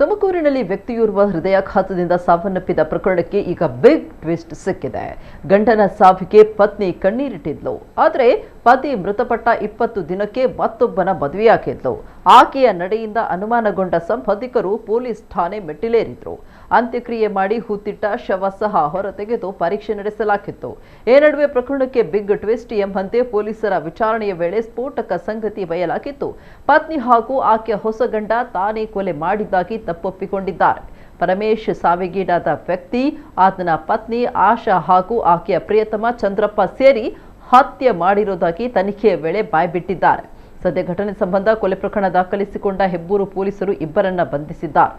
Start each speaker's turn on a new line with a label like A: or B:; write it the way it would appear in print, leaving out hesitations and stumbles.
A: ತುಮಕೂರಿನಲ್ಲಿ ವ್ಯಕ್ತಿಯೋರ್ವ ಹೃದಯಾಘಾತದಿಂದ ಸಾವನ್ನಪ್ಪಿದ ಪ್ರಕರಣಕ್ಕೆ ಈಗ ಬಿಗ್ ಟ್ವಿಸ್ಟ್ ಸಿಕ್ಕಿದೆ. ಗಂಡನ ಸಾವಿಗೆ ಪತ್ನಿ ಕಣ್ಣೀರಿಟ್ಟಿದ್ಲು. ಆದರೆ ಪತಿ ಮೃತಪಟ್ಟ 20 ದಿನಕ್ಕೆ ಮತ್ತೊಬ್ಬನ ಮದುವೆಯಾಗಿದ್ಲು. ಆಕೆಯ ನಡೆಯಿಂದ ಅನುಮಾನಗೊಂಡ ಸಂಬಂಧಿಕರು ಪೊಲೀಸ್ ಠಾಣೆ ಮೆಟ್ಟಿಲೇರಿದ್ರು. ಅಂತ್ಯಕ್ರಿಯೆ ಮಾಡಿ ಹೂತಿಟ್ಟ ಶವ ಸಹ ಹೊರತೆಗೆದು ಪರೀಕ್ಷೆ ನಡೆಸಲಾಗಿತ್ತು. ಈ ನಡುವೆ ಪ್ರಕರಣಕ್ಕೆ ಬಿಗ್ ಟ್ವಿಸ್ಟ್ ಎಂಬಂತೆ ಪೊಲೀಸರ ವಿಚಾರಣೆಯ ವೇಳೆ ಸ್ಫೋಟಕ ಸಂಗತಿ ಬಯಲಾಗಿತ್ತು. ಪತ್ನಿ ಹಾಗೂ ಆಕೆಯ ಹೊಸ ಗಂಡ ತಾನೇ ಕೊಲೆ ಮಾಡಿದ್ದಾಗಿ ತಪ್ಪೊಪ್ಪಿಕೊಂಡಿದ್ದಾರೆ. ಪರಮೇಶ್ ಸಾವಿಗೀಡಾದ ವ್ಯಕ್ತಿ ಆತನ ಪತ್ನಿ ಆಶಾ ಹಾಗೂ ಆಕೆಯ ಪ್ರಿಯತಮ ಚಂದ್ರಪ್ಪ ಸೇರಿ ಹತ್ಯೆ ಮಾಡಿರುವುದಾಗಿ ತನಿಖೆಯ ವೇಳೆ ಬಾಯ್ಬಿಟ್ಟಿದ್ದಾರೆ. ಸದ್ಯ ಘಟನೆ ಸಂಬಂಧ ಕೊಲೆ ಪ್ರಕರಣ ದಾಖಲಿಸಿಕೊಂಡ ಹೆಬ್ಬೂರು ಪೊಲೀಸರು ಇಬ್ಬರನ್ನ ಬಂಧಿಸಿದ್ದಾರೆ.